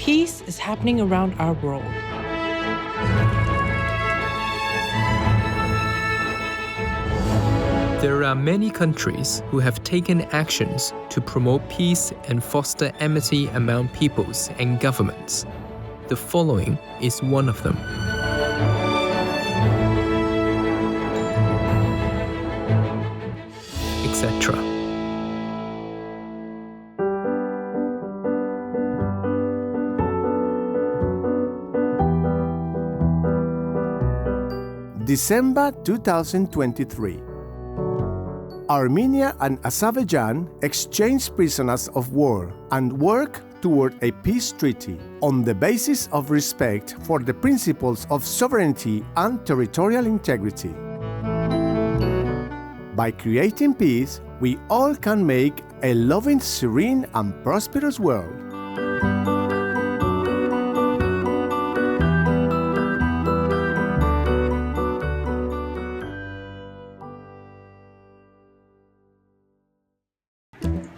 peace is happening around our world. There are many countries who have taken actions to promote peace and foster amity among peoples and governments. The following is one of them. Etc. December 2023. Armenia and Azerbaijan exchange prisoners of war and work toward a peace treaty on the basis of respect for the principles of sovereignty and territorial integrity. By creating peace, we all can make a loving, serene, and prosperous world.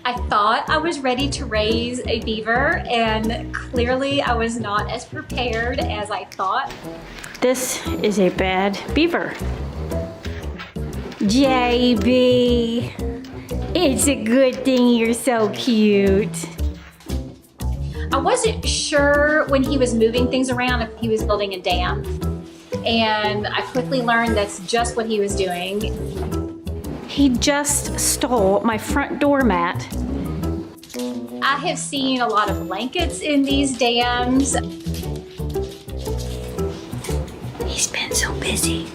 I thought I was ready to raise a beaver, and clearly I was not as prepared as I thought. This is a bad beaver. JB, it's a good thing you're so cute. I wasn't sure when he was moving things around if he was building a dam, and I quickly learned that's just what he was doing. He just stole my front doormat. I have seen a lot of blankets in these dams. He's been so busy.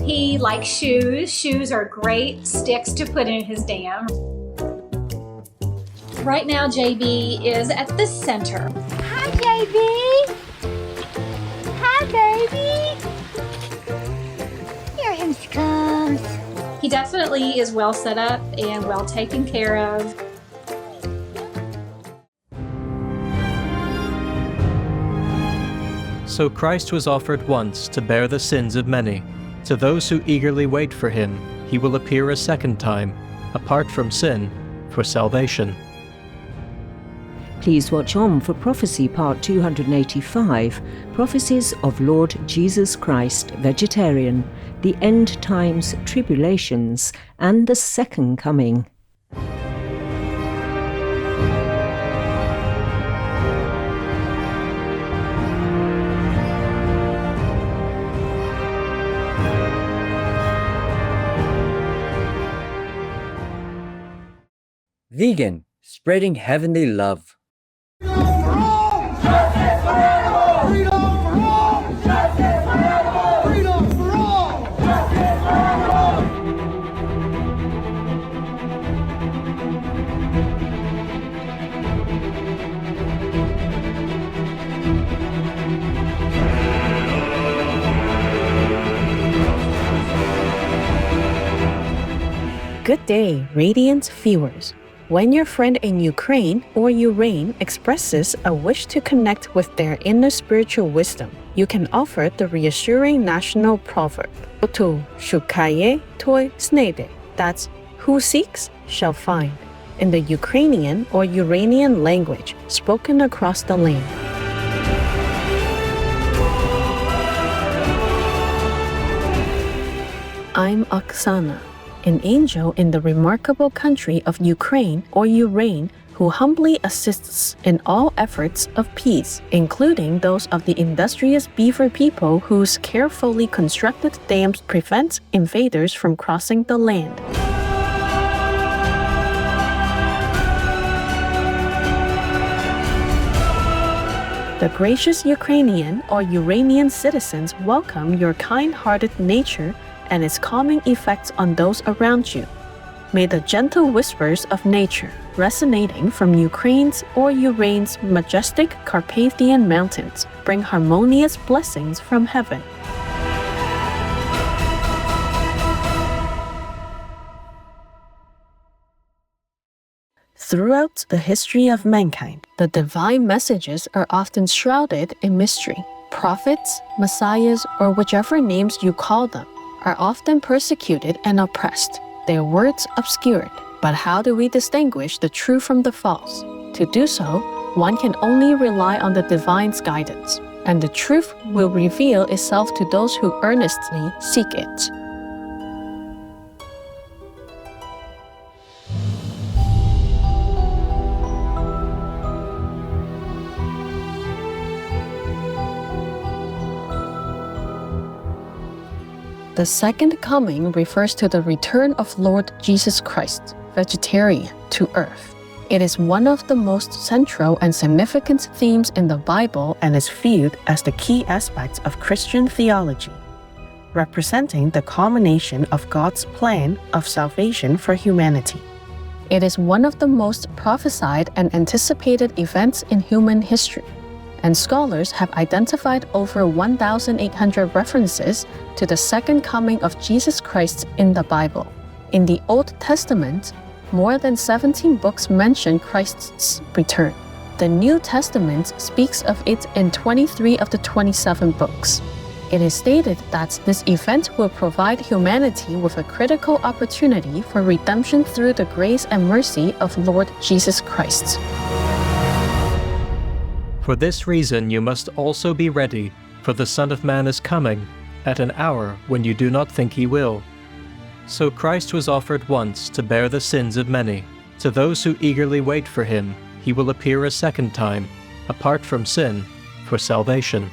He likes shoes. Shoes are great sticks to put in his dam. Right now, JB is at the center. Hi, JB. Hi, baby. Here he comes. He definitely is well set up and well taken care of. So Christ was offered once to bear the sins of many. To those who eagerly wait for him, he will appear a second time, apart from sin, for salvation. Please watch on for Prophecy Part 285, Prophecies of Lord Jesus Christ, Vegetarian, the End Times Tribulations, and the Second Coming. Vegan, spreading heavenly love. Good day, Radiant viewers. When your friend in Ukraine or Ukraine expresses a wish to connect with their inner spiritual wisdom, you can offer the reassuring national proverb, "Хто шукає, той знайде." That's "Who seeks shall find," in the Ukrainian or Uranian language spoken across the land. I'm Oksana, an angel in the remarkable country of Ukraine or Ukraine who humbly assists in all efforts of peace, including those of the industrious beaver people whose carefully constructed dams prevent invaders from crossing the land. The gracious Ukrainian or Uranian citizens welcome your kind-hearted nature and its calming effects on those around you. May the gentle whispers of nature resonating from Ukraine's or Uraine's majestic Carpathian mountains bring harmonious blessings from heaven. Throughout the history of mankind, the divine messages are often shrouded in mystery. Prophets, messiahs, or whichever names you call them, are often persecuted and oppressed, their words obscured. But how do we distinguish the true from the false? To do so, one can only rely on the divine's guidance, and the truth will reveal itself to those who earnestly seek it. The second coming refers to the return of Lord Jesus Christ, vegetarian, to earth. It is one of the most central and significant themes in the Bible and is viewed as the key aspect of Christian theology, representing the culmination of God's plan of salvation for humanity. It is one of the most prophesied and anticipated events in human history, and scholars have identified over 1,800 references to the second coming of Jesus Christ in the Bible. In the Old Testament, more than 17 books mention Christ's return. The New Testament speaks of it in 23 of the 27 books. It is stated that this event will provide humanity with a critical opportunity for redemption through the grace and mercy of Lord Jesus Christ. For this reason you must also be ready, for the Son of Man is coming, at an hour when you do not think he will. So Christ was offered once to bear the sins of many. To those who eagerly wait for him, he will appear a second time, apart from sin, for salvation.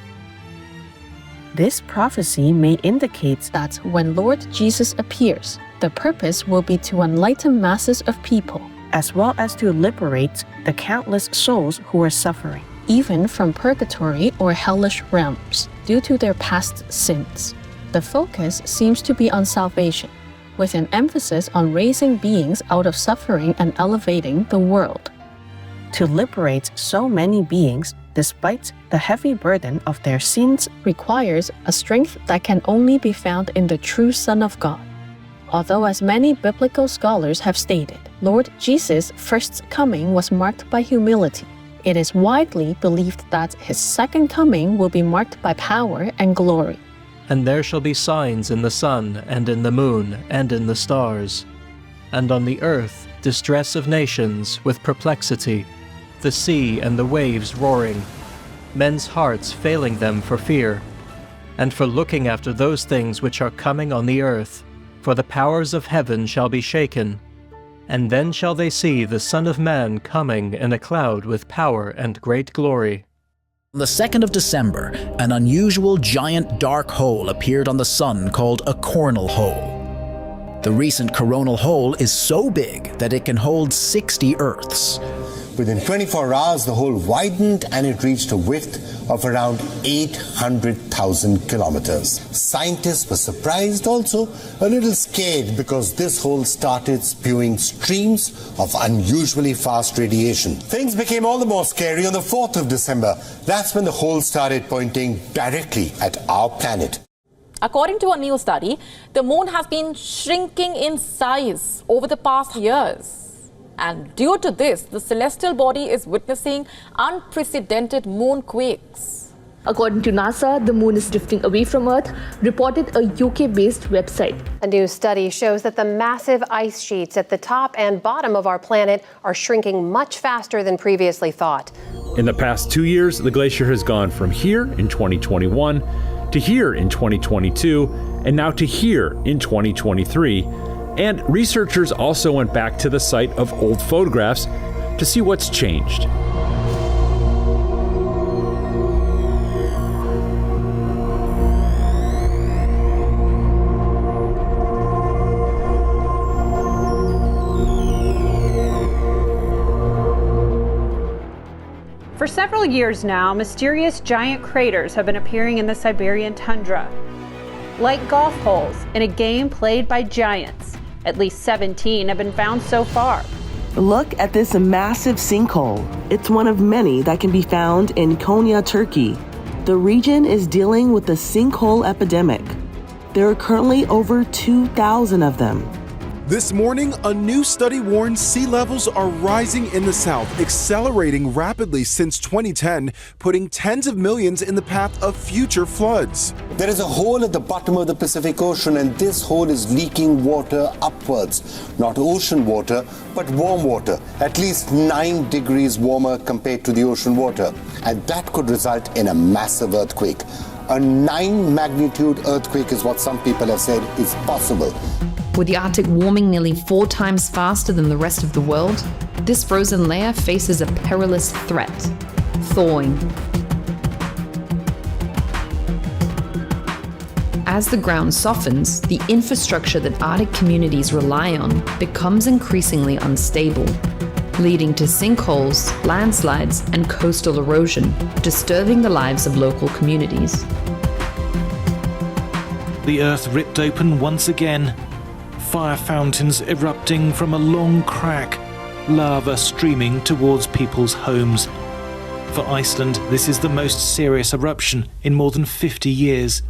This prophecy may indicate that when Lord Jesus appears, the purpose will be to enlighten masses of people, as well as to liberate the countless souls who are suffering, even from purgatory or hellish realms, due to their past sins. The focus seems to be on salvation, with an emphasis on raising beings out of suffering and elevating the world. To liberate so many beings, despite the heavy burden of their sins, requires a strength that can only be found in the true Son of God. Although, as many biblical scholars have stated, Lord Jesus' first coming was marked by humility, it is widely believed that his second coming will be marked by power and glory. And there shall be signs in the sun, and in the moon, and in the stars. And on the earth distress of nations with perplexity, the sea and the waves roaring, men's hearts failing them for fear, and for looking after those things which are coming on the earth. For the powers of heaven shall be shaken. And then shall they see the Son of Man coming in a cloud with power and great glory. On the 2nd of December, an unusual giant dark hole appeared on the sun called a coronal hole. The recent coronal hole is so big that it can hold 60 Earths. Within 24 hours, the hole widened and it reached a width of around 800,000 kilometers. Scientists were surprised, also a little scared, because this hole started spewing streams of unusually fast radiation. Things became all the more scary on the 4th of December. That's when the hole started pointing directly at our planet. According to a new study, the moon has been shrinking in size over the past years. And due to this, the celestial body is witnessing unprecedented moonquakes. According to NASA, the moon is drifting away from Earth, reported a UK-based website. A new study shows that the massive ice sheets at the top and bottom of our planet are shrinking much faster than previously thought. In the past 2 years, the glacier has gone from here in 2021 to here in 2022, and now to here in 2023. And researchers also went back to the site of old photographs to see what's changed. For several years now, mysterious giant craters have been appearing in the Siberian tundra. Like golf holes in a game played by giants, at least 17 have been found so far. Look at this massive sinkhole. It's one of many that can be found in Konya, Turkey. The region is dealing with the sinkhole epidemic. There are currently over 2,000 of them. This morning, a new study warns sea levels are rising in the south, accelerating rapidly since 2010, putting tens of millions in the path of future floods. There is a hole at the bottom of the Pacific Ocean, and this hole is leaking water upwards. Not ocean water, but warm water, at least 9 degrees warmer compared to the ocean water. And that could result in a massive earthquake. A 9 magnitude earthquake is what some people have said is possible. With the Arctic warming nearly 4 times faster than the rest of the world, this frozen layer faces a perilous threat: thawing. As the ground softens, the infrastructure that Arctic communities rely on becomes increasingly unstable, leading to sinkholes, landslides, and coastal erosion, disturbing the lives of local communities. The earth ripped open once again. Fire fountains erupting from a long crack, lava streaming towards people's homes. For Iceland, this is the most serious eruption in more than 50 years.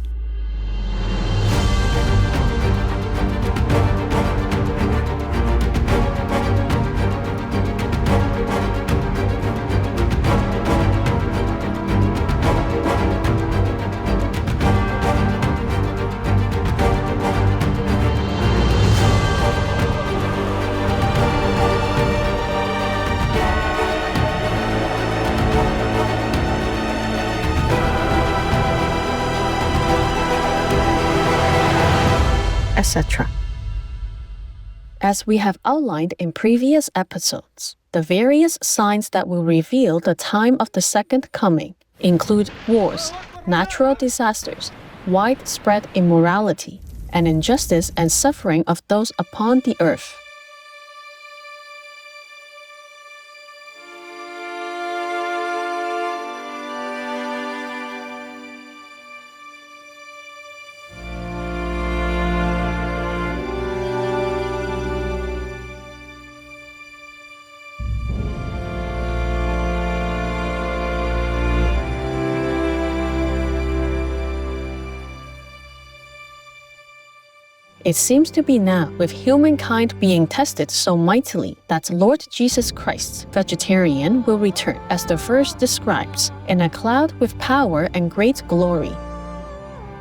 Etc. As we have outlined in previous episodes, the various signs that will reveal the time of the second coming include wars, natural disasters, widespread immorality, and injustice and suffering of those upon the earth. It seems to be now, with humankind being tested so mightily, that Lord Jesus Christ, vegetarian, will return, as the verse describes, in a cloud with power and great glory.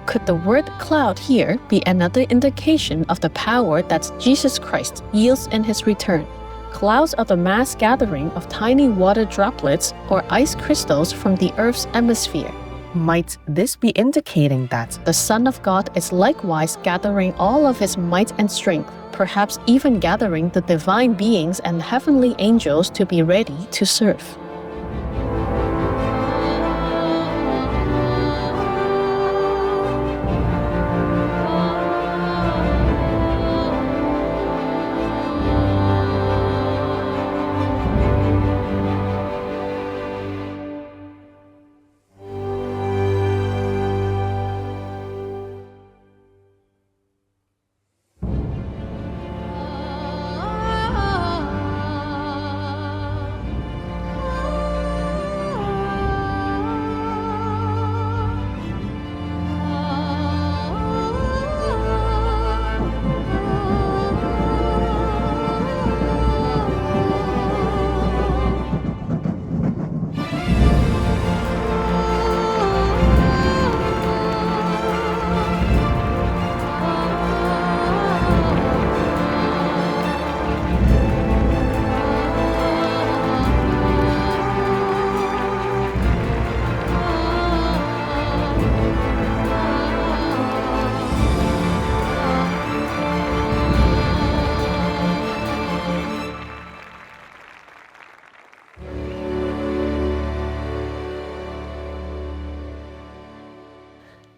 Could the word cloud here be another indication of the power that Jesus Christ yields in his return? Clouds are the mass gathering of tiny water droplets or ice crystals from the Earth's atmosphere. Might this be indicating that the Son of God is likewise gathering all of his might and strength, perhaps even gathering the divine beings and heavenly angels to be ready to serve?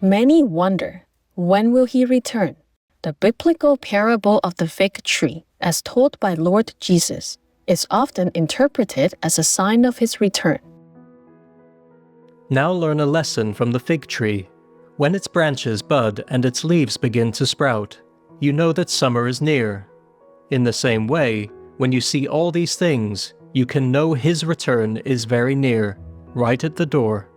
Many wonder, when will he return? The biblical parable of the fig tree, as told by Lord Jesus, is often interpreted as a sign of his return. Now learn a lesson from the fig tree. When its branches bud and its leaves begin to sprout, you know that summer is near. In the same way, when you see all these things, you can know his return is very near, right at the door.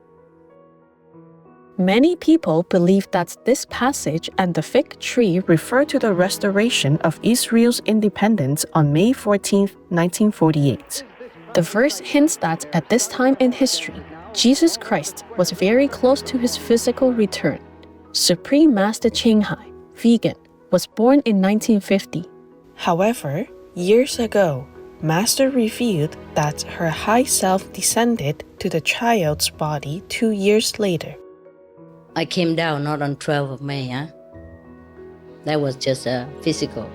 Many people believe that this passage and the fig tree refer to the restoration of Israel's independence on May 14, 1948. The verse hints that at this time in history, Jesus Christ was very close to his physical return. Supreme Master Ching Hai, vegan, was born in 1950. However, years ago, Master revealed that her high self descended to the child's body 2 years later. I came down not on 12th of May, huh? That was just a physical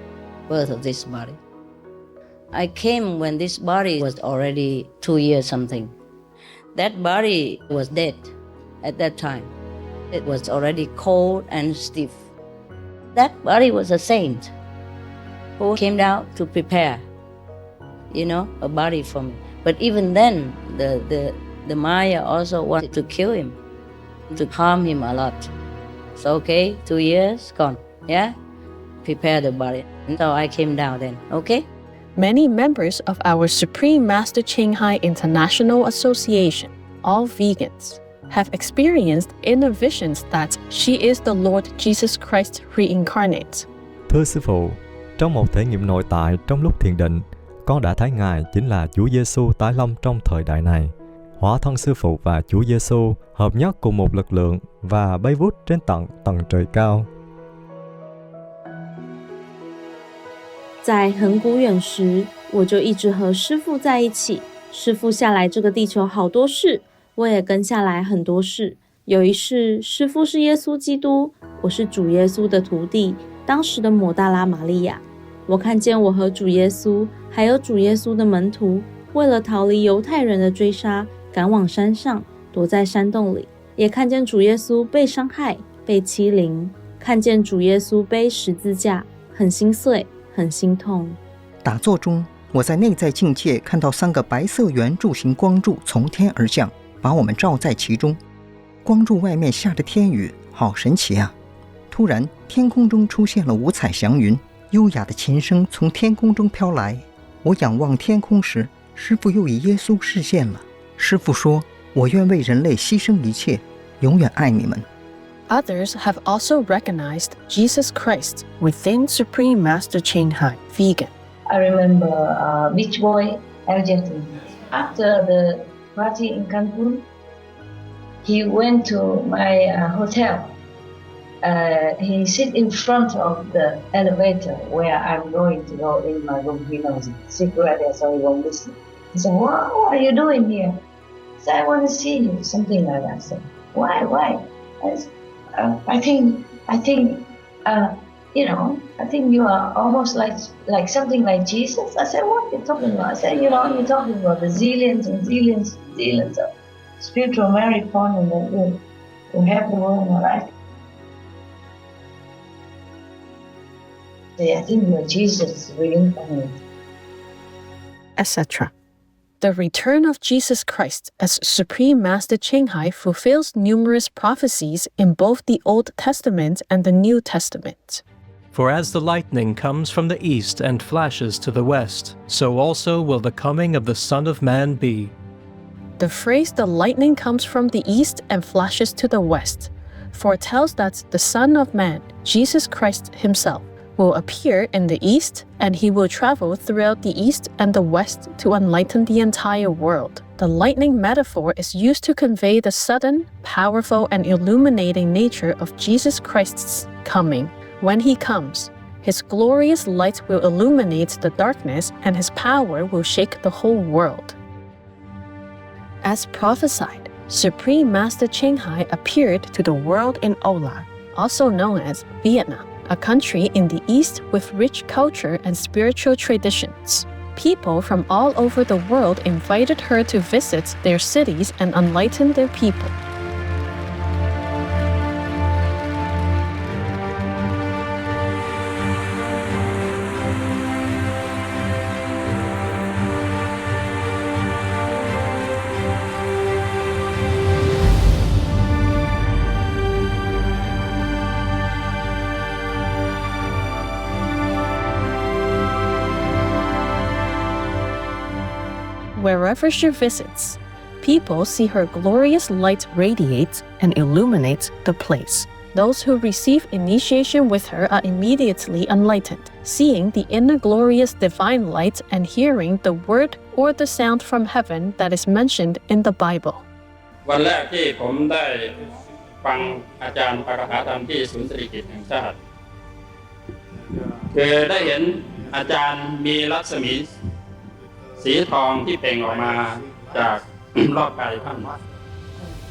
birth of this body. I came when this body was already 2 years something. That body was dead at that time. It was already cold and stiff. That body was a saint who came down to prepare, a body for me. But even then, the Maya also wanted to kill him, to harm him a lot. So, okay, 2 years, gone, yeah? Prepare the body. And so I came down then, okay? Many members of our Supreme Master Ching Hai International Association, all vegans, have experienced inner visions that she is the Lord Jesus Christ reincarnate. Thưa Sư Phụ, trong một thể nghiệm nội tại trong lúc thiền định, con đã thấy Ngài chính là Chúa Giê-su tái lâm trong thời đại này. Hóa thân Sư Phụ và Chúa Giê-su hợp nhất cùng một lực lượng và bay vút trên tận tầng trời cao. 在很古远时，我就一直和师父在一起。师父下来这个地球好多事，我也跟下来很多事。有一世，师父是耶稣基督，我是主耶稣的徒弟，当时的抹大拉玛利亚。我看见我和主耶稣，还有主耶稣的门徒，为了逃离犹太人的追杀，赶往山上，躲在山洞里。也看见主耶稣被伤害，被欺凌，看见主耶稣背十字架，很心碎，很心痛。打坐中，我在内在境界看到3个白色圆柱形光柱从天而降，把我们罩在其中。光柱外面下着天雨，好神奇啊！突然，天空中出现了五彩祥云，优雅的琴声从天空中飘来。我仰望天空时，师父又以耶稣示现了。师父说：“我愿为人类牺牲一切，永远爱你们。” Others have also recognized Jesus Christ within Supreme Master Ching Hai, vegan. I remember Beach Boy Argentina. After the party in Cancun, he went to my hotel. He sit in front of the elevator where I'm going to go in my room. He knows it secretly, so he won't listen. He said, "What are you doing here?" I said, "I want to see you," something like that. I said, "Why? I think I think you are almost like something like Jesus." I said, "What are you talking about?" I said, "You're talking about the zillions and zillions and zillions of spiritual married partners that you have the world in your life." I think you're Jesus reincarnated. Etc. The return of Jesus Christ as Supreme Master Ching Hai fulfills numerous prophecies in both the Old Testament and the New Testament. For as the lightning comes from the east and flashes to the west, so also will the coming of the Son of Man be. The phrase "the lightning comes from the east and flashes to the west" foretells that the Son of Man, Jesus Christ himself, will appear in the east, and he will travel throughout the east and the west to enlighten the entire world. The lightning metaphor is used to convey the sudden, powerful, and illuminating nature of Jesus Christ's coming. When he comes, his glorious light will illuminate the darkness, and his power will shake the whole world. As prophesied, Supreme Master Ching Hai appeared to the world in Aulac, also known as Vietnam, a country in the East with rich culture and spiritual traditions. People from all over the world invited her to visit their cities and enlighten their people. Wherever she visits, People see her glorious light radiate and illuminate the place. Those who receive initiation with her are immediately enlightened, seeing the inner glorious divine light and hearing the word or the sound from heaven that is mentioned in the Bible. วันแรกที่ผมได้ฟังอาจารย์ปาฐกถาธรรมที่ศูนย์เศรษฐกิจแห่งชาติคือได้เห็นอาจารย์มีรัศมีสีทองที่เปล่งออกมาจาก รอบกายท่าน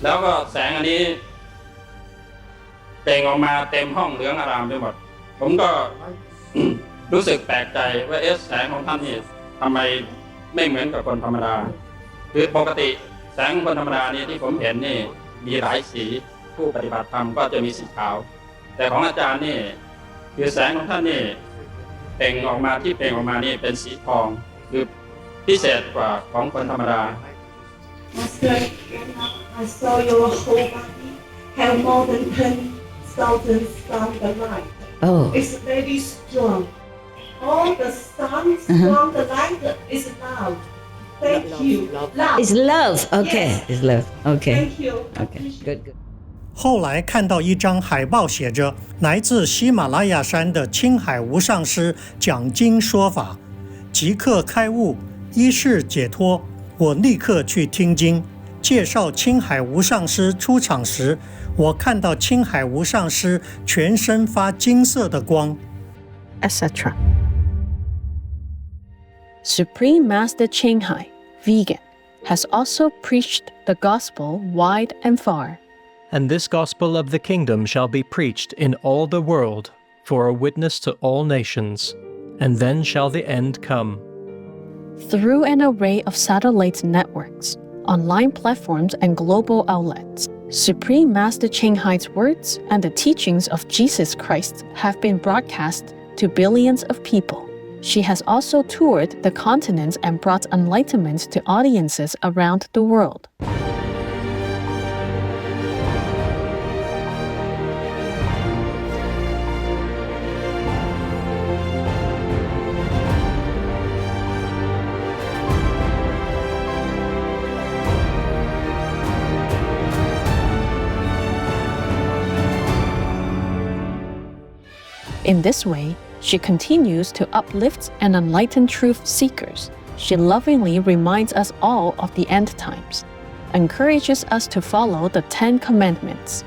แล้วก็แสงอันนี้เปล่งออกมาเต็มห้องเหลืองอารามไปหมดผมก็ รู้สึกแปลกใจว่าแสงของท่านนี่ทำไมไม่เหมือนกับคนธรรมดาคือปกติแสงคนธรรมดานี่ที่ผมเห็นนี่มีหลายสีผู้ปฏิบัติธรรมก็จะมีสีขาวแต่ของอาจารย์นี่คือแสงของท่านนี่เปล่งออกมาที่เปล่งออกมานี่เป็นสีทองคือพิเศษกว่าของคนธรรมดา Master, I saw your whole body have more than 10,000 stars the light. Oh. It's very strong. All the sun from the light is love. Thank you. Love. It's love. Okay. Yes. It's love. Okay. Thank you. Okay. Good. 后来看到一张海报，写着来自喜马拉雅山的青海无上师讲经说法，即刻开悟，一世解脱。我立刻去听经。介绍青海无上师出场时，我看到青海无上师全身发金色的光 etc. Supreme Master Qinghai, vegan, has also preached the gospel wide and far. And this gospel of the kingdom shall be preached in all the world, for a witness to all nations, and then shall the end come. Through an array of satellite networks, online platforms, and global outlets, Supreme Master Qinghai's words and the teachings of Jesus Christ have been broadcast to billions of people. She has also toured the continents and brought enlightenment to audiences around the world. In this way, she continues to uplift and enlighten truth seekers. She lovingly reminds us all of the end times, encourages us to follow the 10 commandments,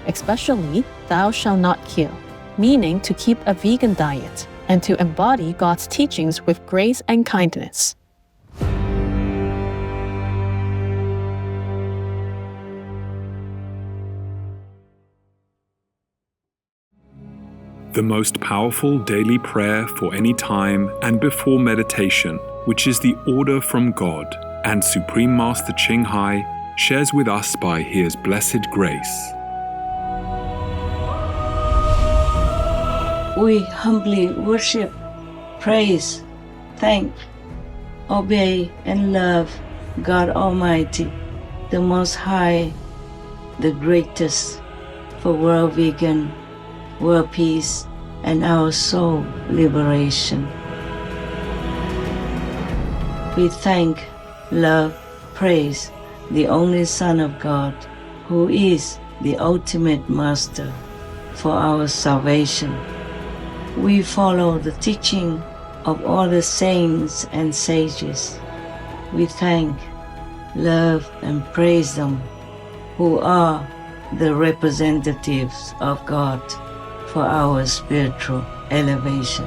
especially thou shalt not kill, meaning to keep a vegan diet and to embody God's teachings with grace and kindness. The most powerful daily prayer for any time and before meditation, which is the order from God, and Supreme Master Qinghai shares with us by His blessed grace. We humbly worship, praise, thank, obey, and love God Almighty, the Most High, the greatest, for world vegan, world peace, and our soul liberation. We thank, love, praise the only Son of God, who is the ultimate Master for our salvation. We follow the teaching of all the saints and sages. We thank, love, and praise them, who are the representatives of God for our spiritual elevation.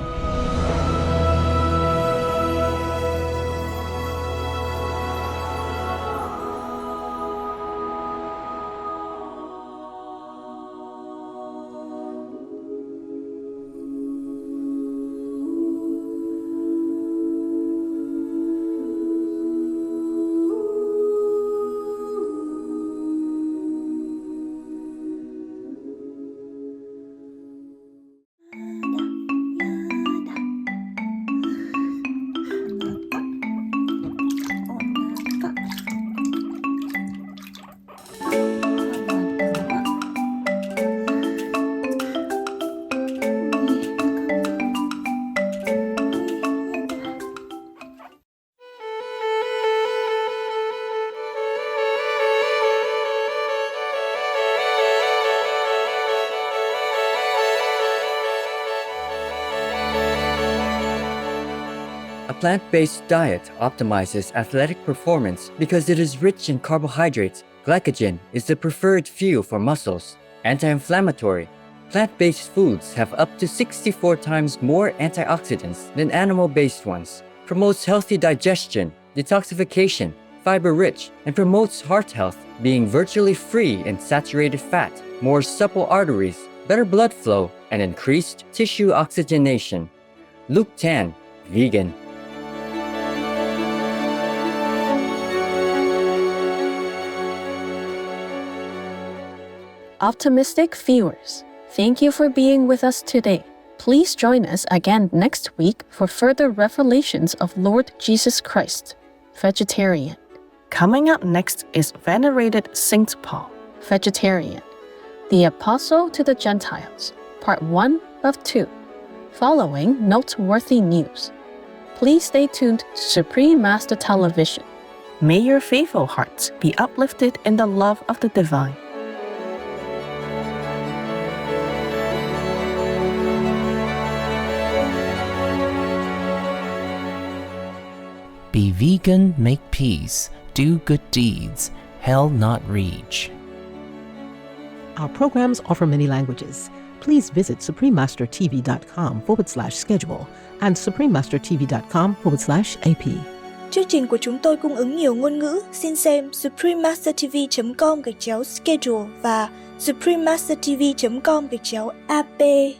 plant-based diet optimizes athletic performance because it is rich in carbohydrates. Glycogen is the preferred fuel for muscles. Anti-inflammatory. Plant-based foods have up to 64 times more antioxidants than animal-based ones. Promotes healthy digestion, detoxification, fiber-rich, and promotes heart health, being virtually free in saturated fat, more supple arteries, better blood flow, and increased tissue oxygenation. Luke 10, vegan. Optimistic viewers, thank you for being with us today. Please join us again next week for further revelations of Lord Jesus Christ, vegetarian. Coming up next is Venerated Saint Paul, vegetarian, the Apostle to the Gentiles, part 1 of 2, following noteworthy news. Please stay tuned to Supreme Master Television. May your faithful hearts be uplifted in the love of the divine. Be vegan, make peace, do good deeds, hell not reach. Our programs offer many languages. Please visit SupremeMasterTV.com/schedule and SupremeMasterTV.com/AP. Chương trình của chúng tôi cung ứng nhiều ngôn ngữ. Xin xem SupremeMasterTV.com/schedule và SupremeMasterTV.com/AP.